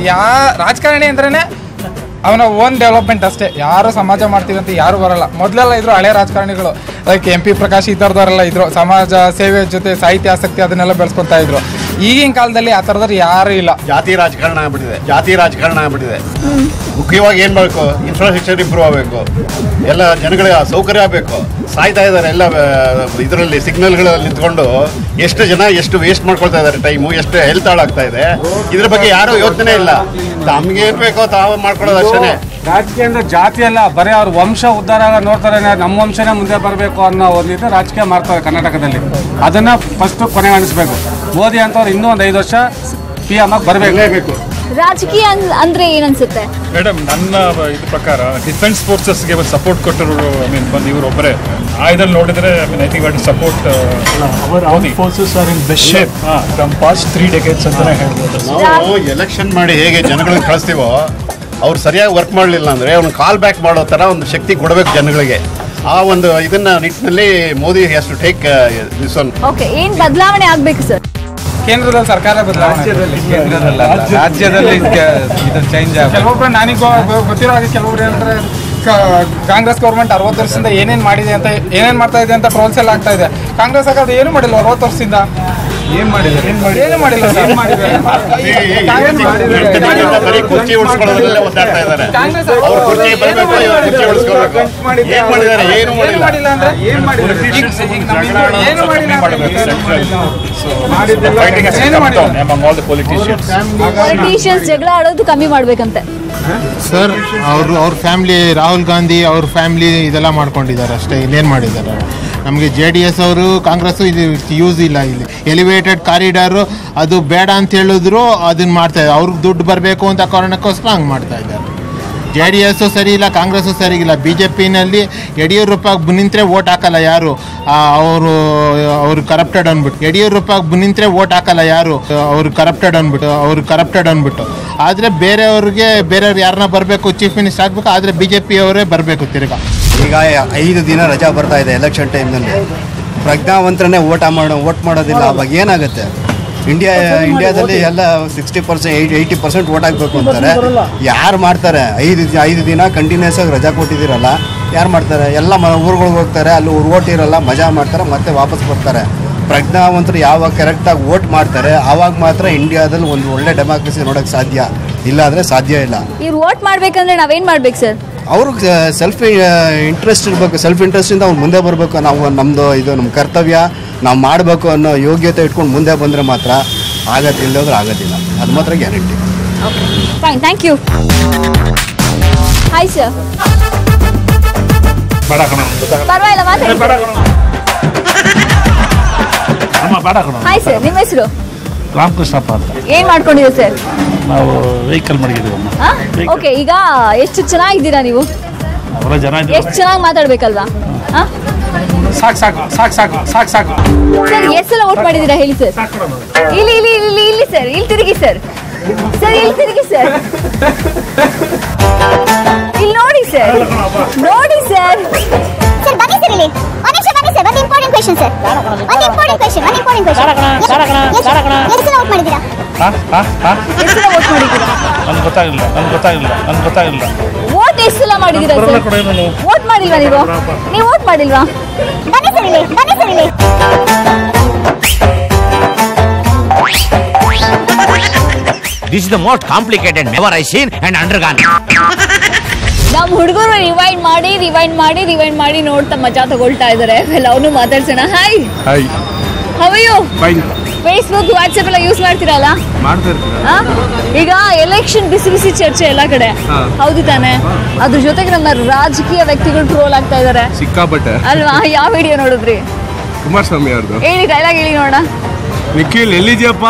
ರಾಜಕಾರಣಿ ಅಂದ್ರೇನೆ ಅವನ ಓನ್ ಡೆವಲಪ್ಮೆಂಟ್ ಅಷ್ಟೇ. ಯಾರು ಸಮಾಜ ಮಾಡ್ತೀವಿ ಅಂತ ಯಾರು ಬರಲ್ಲ. ಮೊದಲೆಲ್ಲ ಇದ್ರು ಹಳೆ ರಾಜಕಾರಣಿಗಳು, ಲೈಕ್ MP ಪ್ರಕಾಶ್ ಈ ಥರದವರೆಲ್ಲ ಇದ್ರು. ಸಮಾಜ ಸೇವೆ ಜೊತೆ ಸಾಹಿತ್ಯ ಆಸಕ್ತಿ ಅದನ್ನೆಲ್ಲ ಬೆಳೆಸ್ಕೊತಾ ಇದ್ರು. ಈಗಿನ ಕಾಲದಲ್ಲಿ ಆ ಥರದವ್ರು ಯಾರು ಇಲ್ಲ. ಜಾತಿ ರಾಜಕಾರಣ ಆಗ್ಬಿಟ್ಟಿದೆ. ಮುಖ್ಯವಾಗಿ ಏನ್ ಮಾಡಬೇಕು? ಇನ್ಫ್ರಾಸ್ಟ್ರಕ್ಚರ್ ಇಂಪ್ರೂವ್ ಆಗಬೇಕು, ಎಲ್ಲ ಜನಗಳಿಗೆ ಸೌಕರ್ಯ ಆಗಬೇಕು. ಸಾಯ್ತಾ ಇದ್ದಾರೆ ಎಲ್ಲ ಇದರಲ್ಲಿ ಸಿಗ್ನಲ್ಗಳಲ್ಲಿ ನಿಂತ್ಕೊಂಡು. ಎಷ್ಟು ಜನ ಎಷ್ಟು ವೇಸ್ಟ್ ಮಾಡ್ಕೊಳ್ತಾ ಇದ್ದಾರೆ ಟೈಮು, ಎಷ್ಟು ಹೆಲ್ತ್ ಹಾಳಾಗ್ತಾ ಇದೆ. ಇದ್ರ ಬಗ್ಗೆ ಯಾರು ಯೋಚನೆ ಇಲ್ಲ. ತಮ್ಗೆ ಏನ್ ಬೇಕೋ ತಾವು ಮಾಡ್ಕೊಳ್ಳೋದು ಅಷ್ಟೇ. ರಾಜಕೀಯ ಅಂದ್ರೆ ಜಾತಿ ಅಲ್ಲ, ಬರೀ ಅವ್ರ ವಂಶ ಉದ್ಧಾರ ನೋಡ್ತಾರೆ. ನಮ್ಮ ವಂಶನೇ ಮುಂದೆ ಬರಬೇಕು ಅನ್ನೋ ಒಂದು ರಾಜಕೀಯ ಮಾಡ್ತಾರೆ ಕರ್ನಾಟಕದಲ್ಲಿ. ಅದನ್ನ ಫಸ್ಟ್ ಕೊನೆಗಾಣಿಸ್ಬೇಕು. ಮೋದಿ ಅಂತವ್ರು ಇನ್ನೂ ಒಂದು 5 ವರ್ಷ PM ಆಗಿ ಬರಬೇಕು. ರಾಜಕೀಯ ಅಂದ್ರೆ ಏನನ್ಸುತ್ತೆ ಮೇಡಮ್? ನನ್ನ ಇದು ಪ್ರಕಾರ ಡಿಫೆನ್ಸ್ ಫೋರ್ಸಸ್ಗೆ ಸಪೋರ್ಟ್ ಕೊಟ್ಟರು ಬಂದು ಇವರೊಬ್ಬರೇ. ಇದ್ರಲ್ಲಿ ನೋಡಿದ್ರೆ I think we support our forces are in best shape from past 3 decades ಅಂತಾನೆ ಹೇಳ್ಬೋದು. ನಾವು ಎಲೆಕ್ಷನ್ ಮಾಡಿ ಹೇಗೆ ಜನಗಳಿಗೆ ಕಳಿಸ್ತೀವೋ, ಅವ್ರು ಸರಿಯಾಗಿ ವರ್ಕ್ ಮಾಡಲಿಲ್ಲ ಅಂದ್ರೆ ಅವ್ನು ಕಾಲ್ ಬ್ಯಾಕ್ ಮಾಡೋ ಥರ ಒಂದು ಶಕ್ತಿ ಕೊಡಬೇಕು ಜನಗಳಿಗೆ. ಆ ಒಂದು ಇದನ್ನ ನಿಟ್ಟಿನಲ್ಲಿ Modi has to take this one. Okay, ಏನ್ ಬದಲಾವಣೆ ಆಗ್ಬೇಕು ಸರ್? ಕೇಂದ್ರದಲ್ಲಿ ಸರ್ಕಾರ ಬದಲಾವಣೆ, ರಾಜ್ಯದಲ್ಲಿ ಇದು ಚೇಂಜ್ ಆಗ. ಕೆಲವೊಬ್ರು ನನಗೆ ಗೊತ್ತಿರೋ ಹಾಗೆ ಕೆಲವೊಬ್ರು ಏನಂದ್ರೆ ಕಾಂಗ್ರೆಸ್ ಗೌರ್ಮೆಂಟ್ 60 ವರ್ಷದಿಂದ ಏನೇನ್ ಮಾಡ್ತಾ ಇದೆ ಅಂತ ಟ್ರೋಲ್ಸ್ ಎಲ್ಲ ಆಗ್ತಾ ಇದೆ. ಕಾಂಗ್ರೆಸ್ ಸರ್ಕಾರ ಏನು ಮಾಡಿಲ್ಲ 60 ವರ್ಷದಿಂದ. ಏನು ಮಾಡಿಲ್ಲ. ಕುರ್ಚಿ ಉಳಿಸ್ಕೊಳ್ಳೋದ್ರಲ್ಲೇ ಒದ್ದಾಡ್ತಾ ಇದ್ದಾರೆ. ಕುರ್ಚಿ ಬರಬೇಕು, ಏನು ಮಾಡಿಲ್ಲ ಅಂದ್ರೆ ಏನು ಪೊಲಿಟಿಷಿಯನ್ಸ್ ಜಗಳ ಆಡೋದು ಕಮ್ಮಿ ಮಾಡ್ಬೇಕಂತೆ ಸರ್. ಅವ್ರ ಫ್ಯಾಮಿಲಿ, ರಾಹುಲ್ ಗಾಂಧಿ ಅವ್ರ ಫ್ಯಾಮಿಲಿ ಇದೆಲ್ಲ ಮಾಡ್ಕೊಂಡಿದ್ದಾರೆ ಅಷ್ಟೇ, ಇನ್ನೇನು ಮಾಡಿದ್ದಾರೆ. ನಮಗೆ JDS ಅವರು ಕಾಂಗ್ರೆಸ್ಸು ಇದು ಯೂಸ್ ಇಲ್ಲ. ಇಲ್ಲಿ ಎಲಿವೇಟೆಡ್ ಕಾರಿಡಾರು ಅದು ಬೇಡ ಅಂತ ಹೇಳಿದ್ರು ಅದನ್ನ ಮಾಡ್ತಾ ಇದ್ದಾರೆ. ಅವ್ರಿಗೆ ದುಡ್ಡು ಬರಬೇಕು ಅಂತ ಕಾರಣಕ್ಕೋಸ್ಕರ ಹಂಗೆ ಮಾಡ್ತಾ ಇದ್ದಾರೆ. JDS ಸರಿ ಇಲ್ಲ, ಕಾಂಗ್ರೆಸ್ಸು ಸರಿ ಇಲ್ಲ. BJPನಲ್ಲಿ ಯಡಿಯೂರಪ್ಪಗೆ ನಿಂತರೆ ವೋಟ್ ಹಾಕಲ್ಲ ಯಾರು, ಅವರು ಕರಪ್ಟೆಡ್ ಅಂದ್ಬಿಟ್ಟು. ಯಡಿಯೂರಪ್ಪಗೆ ನಿಂತರೆ ವೋಟ್ ಹಾಕಲ್ಲ ಯಾರು, ಅವರು ಕರಪ್ಟೆಡ್ ಅಂದ್ಬಿಟ್ಟು. ಆದರೆ ಬೇರೆಯವ್ರು ಯಾರನ್ನ ಬರಬೇಕು, ಚೀಫ್ ಮಿನಿಸ್ಟರ್ ಆಗಬೇಕು, ಆದರೆ BJP ಅವರೇ ಬರಬೇಕು ತಿರ್ಗಾ. ಈಗ 5 ದಿನ ರಜಾ ಬರ್ತಾ ಇದೆ ಎಲೆಕ್ಷನ್ ಟೈಮ್ನಲ್ಲಿ. ಪ್ರಜ್ಞಾವಂತರನ್ನೇ ವೋಟ್ ಮಾಡೋದಿಲ್ಲ. ಅವಾಗ ಏನಾಗುತ್ತೆ? ಇಂಡಿಯಾದಲ್ಲಿ ಎಲ್ಲ 60% 80% ವೋಟ್ ಹಾಕಬೇಕು ಅಂತಾರೆ. ಯಾರು ಮಾಡ್ತಾರೆ? 5 ದಿನ ಕಂಟಿನ್ಯೂಸ್ ಆಗಿ ರಜಾ ಕೊಟ್ಟಿದ್ದೀರಲ್ಲ, ಯಾರು ಮಾಡ್ತಾರೆ? ಎಲ್ಲ ಊರುಗಳಿಗೆ ಹೋಗ್ತಾರೆ, ಅಲ್ಲಿ ಓಟ್ ಇರಲ್ಲ, ಮಜಾ ಮಾಡ್ತಾರೆ, ಮತ್ತೆ ವಾಪಸ್ ಬರ್ತಾರೆ. ಪ್ರಜ್ಞಾವಂತರು ಯಾವಾಗ ಕರೆಕ್ಟಾಗಿ ವೋಟ್ ಮಾಡ್ತಾರೆ ಆವಾಗ ಮಾತ್ರ ಇಂಡಿಯಾದಲ್ಲಿ ಒಂದು ಒಳ್ಳೆ ಡೆಮಾಕ್ರಸಿ ನೋಡೋಕ್ಕೆ ಸಾಧ್ಯ. ಇಲ್ಲಾಂದರೆ ಸಾಧ್ಯ ಇಲ್ಲ. ಇವ್ರು ವೋಟ್ ಮಾಡ್ಬೇಕಂದ್ರೆ ನಾವೇನು ಮಾಡ್ಬೇಕು ಸರ್? ಅವ್ರಿಗೆ ಸೆಲ್ಫ್ ಇಂಟ್ರೆಸ್ಟ್ ಇರಬೇಕು. ಸೆಲ್ಫ್ ಇಂಟ್ರೆಸ್ಟಿಂದ ಅವ್ರು ಮುಂದೆ ಬರಬೇಕು. ನಾವು ಇದು ನಮ್ಮ ಕರ್ತವ್ಯ, ನಾವು ಮಾಡಬೇಕು ಅನ್ನೋ ಯೋಗ್ಯತೆ ಇಟ್ಕೊಂಡು ಮುಂದೆ ಬಂದರೆ ಮಾತ್ರ ಆಗತ್ತೆ, ಇಲ್ಲದ್ರೆ ಆಗೋದಿಲ್ಲ. ಅದು ಮಾತ್ರ guarantee. Fine, thank you. Hi sir. ಪರವಾಗಿಲ್ಲ, ಮಾತಾಡಿ. ಹಾಯ್ ಸರ್, ನಿಮ್ಮ ಹೆಸರು? ರಾಮಕೃಷ್ಣಪ್ಪ ಅಂತ. ಏನ್ ಮಾಡ್ಕೊಂಡಿದ್ದೀರಾ ಸರ್? ನಾವು ವೆಹಿಕಲ್ ಮಾಡಿದ್ದೀವಿ. ಓಕೆ, ಈಗ ಎಷ್ಟು ಚೆನ್ನಾಗಿದ್ದೀರಾ ನೀವು? ಎಷ್ಟು ಚೆನ್ನಾಗಿ ಮಾತಾಡ್ಬೇಕಲ್ವಾ? ಸಾಕು ಸರ್, ಎಷ್ಟು ಸಲ ವೋಟ್ ಮಾಡಿದ್ದೀರಾ ಹೇಳಿ ಸರ್? ಇಲ್ಲಿ ಸರ್. ಸರ್, ಇಲ್ಲಿ ತಿರುಗಿ ಸರ್. ಸರ್ ಇಲ್ಲಿ ತಿರುಗಿ ಸರ್. ಇಲ್ಲಿ ನೋಡಿ ಸರ್, ನೋಡಿ ಸರ್. ಸರ್ ಬನ್ನಿ ಸರ್ ಇಲ್ಲಿ. ಒಂದು ನಿಮಿಷ ಬನ್ನಿ ಸರ್. ಒಂದು ಇಂಪಾರ್ಟೆಂಟ್ ಕ್ವೆಶ್ಚನ್ ಸರ್. ಒಂದು ಇಂಪಾರ್ಟೆಂಟ್ ಕ್ವೆಶ್ಚನ್. ಎಷ್ಟು ವೋಟ್ ಮಾಡಿದ್ದೀರಾ? ಎಷ್ಟು ವೋಟ್ ಮಾಡಿದ್ದೀರಾ? ನನ್ಗೆ ಗೊತ್ತಾಗಿಲ್ಲ. ವೋಟ್ ಎಷ್ಟು ಸಲ ಮಾಡಿದ್ದೀರಾ ಸರ್? ವೋಟ್ ಮಾಡಿಲ್ವಾ ನೀವು? ನೀವು ವೋಟ್ ಮಾಡಿಲ್ವಾ? ಬನ್ನಿ ಸರ್ ಇಲ್ಲಿ. This is the most complicated never I seen and undergone. ನಮ್ಮ ಹುಡುಗರು ರಿವೈಂಡ್ ಮಾಡಿ ನೋಡ್ತಾ ಮಜಾ ತಗೊಳ್ತಾ ಇದಾರೆ. ಅವನು ಮಾತಾಡ್ಸೋಣ. Hi, how are you? Facebook, WhatsApp ಎಲ್ಲ ಯೂಸ್ ಮಾಡ್ತೀರಲ್ಲ? ಈಗ ಎಲೆಕ್ಷನ್ ಬಿಸಿ ಚರ್ಚೆ ಎಲ್ಲ ಕಡೆ, ಹೌದು ತಾನೆ? ಅದ್ರ ಜೊತೆಗೆ ನಮ್ಮ ರಾಜಕೀಯ ವ್ಯಕ್ತಿಗಳು ಟ್ರೋಲ್ ಆಗ್ತಾ ಇದಾರೆ ಸಿಕ್ಕಾಪಟ್ಟೆ ಅಲ್ವಾ? ಯಾವ ವಿಡಿಯೋ ನೋಡಿದ್ರಿ? ಕುಮಾರಸ್ವಾಮಿ ಅವ್ರದ್ದು. ಹೇಳಿ, ಡೈಲಾಗ್ ಹೇಳಿ ನೋಡ. ನಿಖಿಲ್ ಎಲ್ಲಿದ್ಯಪ್ಪ?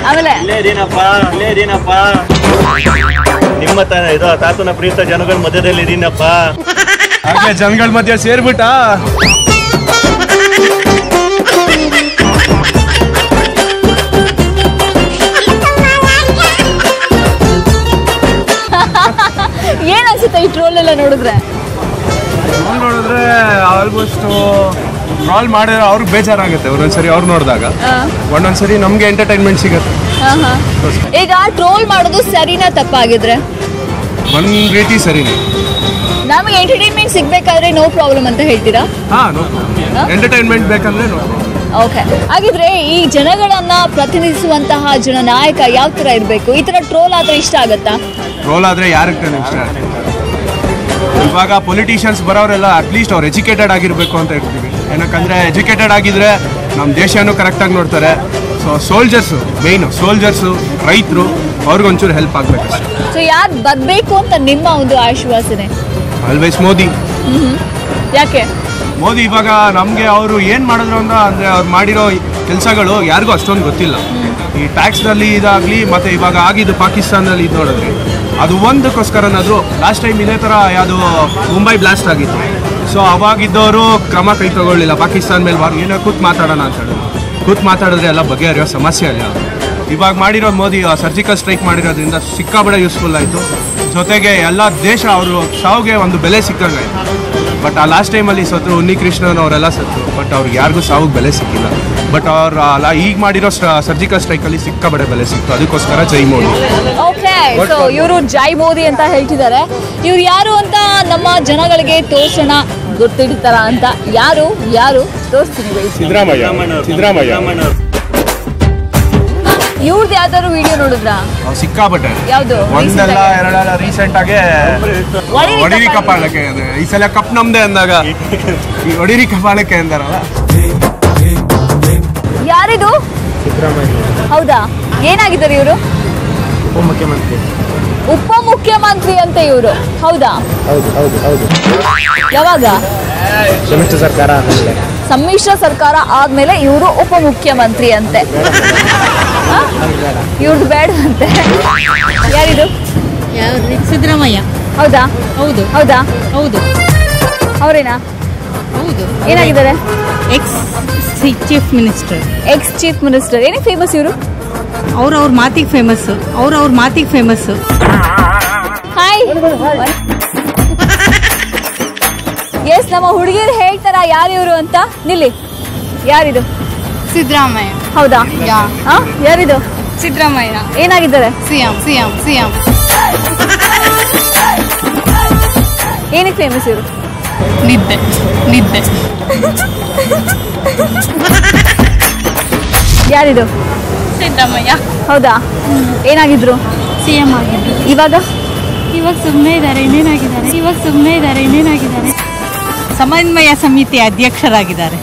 ಆಮೇಲೆ ನಿಮ್ಮ ತಾತನ ಪ್ರೀತ ಜನಗಳ ಮಧ್ಯದಲ್ಲಿ ಇದೀನಪ್ಪ. ಹಾಗೆ ಜನಗಳ ಮಧ್ಯೆ ಸೇರ್ಬಿಟ್ಟ. ಏನ್ ಅನ್ಸುತ್ತೆ ಈ ಟ್ರೋಲ್ ಎಲ್ಲ ನೋಡಿದ್ರೆ? ಆಲ್ಮೋಸ್ಟ್ ಟ್ರಾಲ್ ಮಾಡಿದ್ರೆ ಅವ್ರಿಗೆ ಬೇಜಾರಾಗುತ್ತೆ. ಒಂದೊಂದ್ಸರಿ ಅವ್ರು ನೋಡಿದಾಗ, ಒಂದೊಂದ್ಸರಿ ನಮ್ಗೆ ಎಂಟರ್ಟೈನ್ಮೆಂಟ್ ಸಿಗುತ್ತೆ. ಈಗ ಟ್ರೋಲ್ ಮಾಡೋದು ಸರಿನಾ ತಪ್ಪಾಗಿದ್ರೆ? ಒಂದ್ ರೀತಿ ಸರಿನೇ. ನಮಗೆ ಎಂಟರ್ಟೈನ್ಮೆಂಟ್ ಸಿಗ್ಬೇಕಾದ್ರೆ ನೋ ಪ್ರಾಬ್ಲಮ್ ಅಂತ ಹೇಳ್ತೀರಾ? ಎಂಟರ್ಟೈನ್ಮೆಂಟ್ ಬೇಕಂದ್ರೆ ಓಕೆ. ಹಾಗಿದ್ರೆ ಈ ಜನಗಳನ್ನ ಪ್ರತಿನಿಧಿಸುವಂತಹ ಜನನಾಯಕ ಯಾವ ತರ ಇರ್ಬೇಕು? ಈ ತರ ಟ್ರೋಲ್ ಆದ್ರೆ ಇಷ್ಟ ಆಗತ್ತಾ? ಟ್ರೋಲ್ ಆದ್ರೆ ಯಾರಿಗೆ ಇಷ್ಟ? ಇವಾಗ ಪೊಲಿಟಿಷಿಯನ್ಸ್ ಬರೋರೆಲ್ಲ ಅಟ್ಲೀಸ್ಟ್ ಅವ್ರು ಎಜುಕೇಟೆಡ್ ಆಗಿರ್ಬೇಕು ಅಂತ ಹೇಳ್ತೀವಿ. ಏನಕ್ಕಂದ್ರೆ ಎಜುಕೇಟೆಡ್ ಆಗಿದ್ರೆ ನಮ್ಮ ದೇಶನೂ ಕರೆಕ್ಟಾಗಿ ನೋಡ್ತಾರೆ. ಸೊ ಸೋಲ್ಜರ್ಸು, ಮೇಯ್ನು ಸೋಲ್ಜರ್ಸು, ರೈತರು, ಅವ್ರಿಗೊಂಚೂರು ಹೆಲ್ಪ್ ಆಗ್ಬೇಕಷ್ಟೆ. ಸೊ ಯಾರು ಬರ್ಬೇಕು ಅಂತ ನಿಮ್ಮ ಒಂದು ಆಶ್ವಾಸನೆ? ಆಲ್ವೇಸ್ ಮೋದಿ. ಯಾಕೆ ಮೋದಿ? ಇವಾಗ ನಮಗೆ ಅವರು ಏನು ಮಾಡಿದ್ರು ಅಂದರೆ ಅವ್ರು ಮಾಡಿರೋ ಕೆಲಸಗಳು ಯಾರಿಗೂ ಅಷ್ಟೊಂದು ಗೊತ್ತಿಲ್ಲ. ಈ ಟ್ಯಾಕ್ಸ್ನಲ್ಲಿ ಇದಾಗಲಿ, ಮತ್ತು ಇವಾಗ ಆಗಿದ್ದು ಪಾಕಿಸ್ತಾನದಲ್ಲಿ ಇದು ನೋಡಿದ್ರಿ, ಅದು ಒಂದಕ್ಕೋಸ್ಕರನಾದರೂ ಲಾಸ್ಟ್ ಟೈಮ್ ಇದೇ ಥರ ಯಾವುದು ಮುಂಬೈ ಬ್ಲಾಸ್ಟ್ ಆಗಿತ್ತು. ಸೊ ಅವಾಗಿದ್ದವರು ಕ್ರಮ ಕೈ ತಗೊಳ್ಳಿಲ್ಲ. ಪಾಕಿಸ್ತಾನ ಮೇಲೆ ಏನೋ ಕೂತ್ ಮಾತಾಡೋಣ ಅಂತ ಹೇಳಿ ಕೂತ್ ಮಾತಾಡಿದ್ರೆ ಎಲ್ಲ ಬಗೆಹರಿಯೋ ಸಮಸ್ಯೆ ಅಲ್ಲ. ಇವಾಗ ಮಾಡಿರೋದು ಮೋದಿ ಸರ್ಜಿಕಲ್ ಸ್ಟ್ರೈಕ್ ಮಾಡಿರೋದ್ರಿಂದ ಸಿಕ್ಕಾಬಡೆ ಯೂಸ್ಫುಲ್ ಆಯಿತು. ಜೊತೆಗೆ ಎಲ್ಲ ದೇಶ ಅವರು ಸಾವಿಗೆ ಒಂದು ಬೆಲೆ ಸಿಕ್ಕಂಗಾಯಿತು. ಬಟ್ ಆ ಲಾಸ್ಟ್ ಟೈಮಲ್ಲಿ ಸತ್ರು ಉನ್ನಿಕೃಷ್ಣನ್ ಅವರೆಲ್ಲ ಸತ್ರು, ಬಟ್ ಅವ್ರಿಗೆ ಯಾರಿಗೂ ಸಾವಿಗೆ ಬೆಲೆ ಸಿಕ್ಕಿಲ್ಲ. ಬಟ್ ಅವ್ರು ಈಗ ಮಾಡಿರೋ ಸರ್ಜಿಕಲ್ ಸ್ಟ್ರೈಕಲ್ಲಿ ಸಿಕ್ಕಾಬಡೆ ಬೆಲೆ ಸಿಕ್ತು. ಅದಕ್ಕೋಸ್ಕರ ಜೈ ಮೋದಿ. ಓಕೆ, ಸೊ ಇವರು ಜೈ ಮೋದಿ ಅಂತ ಹೇಳ್ತಿದ್ದಾರೆ. ಇವ್ರು ಯಾರು ಅಂತ ನಮ್ಮ ಜನಗಳಿಗೆ ತೋರ್ಸೋಣ, ಗೊತ್ತಿಡ್ತಾರ ಅಂತ. ಯಾರು ತೋರಿಸ್ತೀನಿ. ಸಿದ್ದರಾಮಯ್ಯ. ಇವ್ರದ್ದು ಯಾವ್ದಾದ್ರು ವಿಡಿಯೋ ನೋಡಿದ್ರಾ? ಸಿಕ್ಕಾಪಟ್ಟೆ. ಯಾವ್ದು? ಒಂದೆಲ್ಲ ಎರಡೆಲ್ಲ ರೀಸೆಂಟ್ ಆಗಿ ಹೊಡಿರಿ ಕಪಾಳಕ್ಕೆ. ಈ ಸಲ ಕಪ್ ನಮ್ದೆ ಅಂದಾಗ ಈ ಹೊಡಿರಿ ಕಪಾಳಕ್ಕೆ ಅಂದಾರಲ್ಲ. ಯಾರಿದು? ಹೌದಾ? ಏನಾಗಿದ್ದಾರೆ ಇವರು? ಉಪಮುಖ್ಯಮಂತ್ರಿ ಅಂತ ಇವರು. ಹೌದಾ? ಯಾವಾಗ? ಸಮ್ಮಿಶ್ರ ಸರ್ಕಾರ ಆದ್ಮೇಲೆ ಇವರು ಉಪಮುಖ್ಯಮಂತ್ರಿ ಅಂತೆ. ಇವ್ರದ್ದು ಬೇಡ ಅಂತೆ. ಯಾರಿದು? ಸಿದ್ದರಾಮಯ್ಯ. ಹೌದಾ? ಹೌದಾ? ಅವರೇನಾ? ಹೌದು. ಏನಾಗಿದ್ದಾರೆ? Ex chief minister. Ex chief minister. ಏನಕ್ಕೆ ಫೇಮಸ್ ಇವರು? ಅವ್ರ ಮಾತಿಗೆ ಫೇಮಸ್. ಹಾಯ್. ಎಸ್, ನಮ್ಮ ಹುಡುಗಿರು ಹೇಳ್ತಾರ ಯಾರು ಇವರು ಅಂತ. ನಿಲ್ಲಿ. ಯಾರಿದು? ಸಿದ್ದರಾಮಯ್ಯ. ಹೌದಾ? ಯಾರಿದು? ಸಿದ್ದರಾಮಯ್ಯ. ಏನಾಗಿದ್ದಾರೆ? ಸಿಎಂ. ಏನಕ್ಕೆ ಫೇಮಸ್ ಇವರು? ನಿದ್ದೆ. ಯಾರಿದು? ಸಿದ್ದರಾಮಯ್ಯ. ಹೌದಾ? ಏನಾಗಿದ್ರು? ಸಿಎಂ ಆಗಿದ್ರು. ಇವಾಗ ಸುಮ್ಮನೆ ಇದ್ದಾರೆ. ಇನ್ನೇನಾಗಿದ್ದಾರೆ? ಸಮನ್ವಯ ಸಮಿತಿ ಅಧ್ಯಕ್ಷರಾಗಿದ್ದಾರೆ.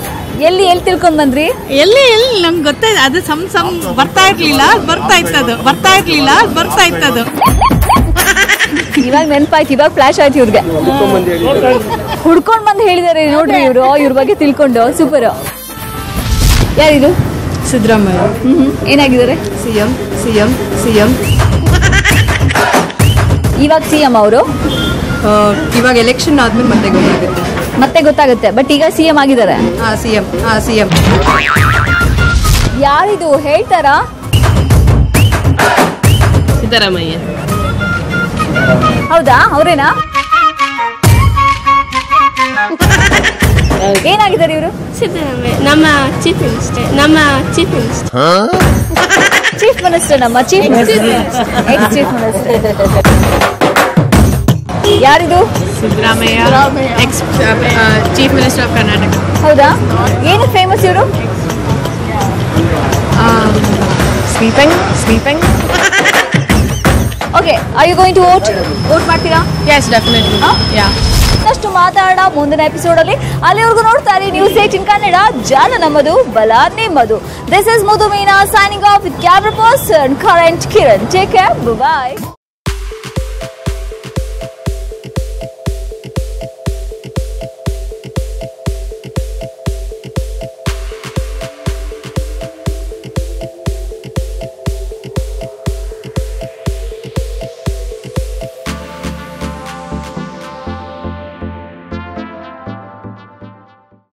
ಎಲ್ಲಿ ತಿಳ್ಕೊಂಡ್ ಬಂದ್ರಿ? ಎಲ್ಲಿ ನಂಗೆ ಗೊತ್ತಾಯ್ತು. ಅದು ಬರ್ತಾ ಇರ್ಲಿಲ್ಲ, ಬರ್ತಾ ಇತ್ತದು. ಇವಾಗ ನೆನಪಾಯ್ತು, ಇವಾಗ ಫ್ಲಾಶ್ ಆಯ್ತು ಇವ್ರಿಗೆ. ಹುಡ್ಕೊಂಡ್ ಬಂದು ಹೇಳಿದಾರೆ ನೋಡ್ರಿ ಇವ್ರು. ಇವ್ರ ಬಗ್ಗೆ ತಿಳ್ಕೊಂಡು ಸೂಪರ್. ಯಾರಿದು? ಸಿದ್ದರಾಮಯ್ಯ. ಏನಾಗಿದ್ದಾರೆ? ಸಿಎಂ. ಇವಾಗ ಸಿಎಂ ಅವರು. ಇವಾಗ ಎಲೆಕ್ಷನ್ ಆದ್ಮೇಲೆ ಮತ್ತೆ ಗೊತ್ತಾಗುತ್ತೆ. ಬಟ್ ಈಗ ಸಿಎಂ ಆಗಿದ್ದಾರೆ. ಸಿಎಂ. ಯಾರಿದು ಹೇಳ್ತಾರಾ? ಸಿದ್ದರಾಮಯ್ಯ. ಹೌದಾ, ಅವರೇನಾ? ಏನಾಗಿದ್ದಾರೆ ಇವರು? ಸಿದ್ದರಾಮಯ್ಯ ನಮ್ಮ ಚೀಫ್ ಮಿನಿಸ್ಟರ್. ಚೀಫ್ ಮಿನಿಸ್ಟರ್ ನಮ್ಮ ಚೀಫ್ ಮಿನಿಸ್ಟರ್. ಯಾರಿದು? Siddaramaiah ex chief minister of Karnataka. ಹೌದಾ, ಏನು ಫೇಮಸ್ ಇವರು? Sleeping. Okay, are you going to vote ಮಾಡ್ತೀರಾ? Yes, definitely. ಯಾ. ಇನ್ನಷ್ಟು ಮಾತಾಡೋಣ ಮುಂದಿನ ಎಪಿಸೋಡ್ ಅಲ್ಲಿ. ಅಲ್ಲಿವರೆಗೂ ನೋಡ್ತಾರೆ ನ್ಯೂಸ್ 18 ಕನ್ನಡ, ಜಾಲ ನಮ್ಮದು, ಬಲ ನಿಮ್ಮದು. This is Madhu Meena signing off with camera person current Kiran. Take care, by.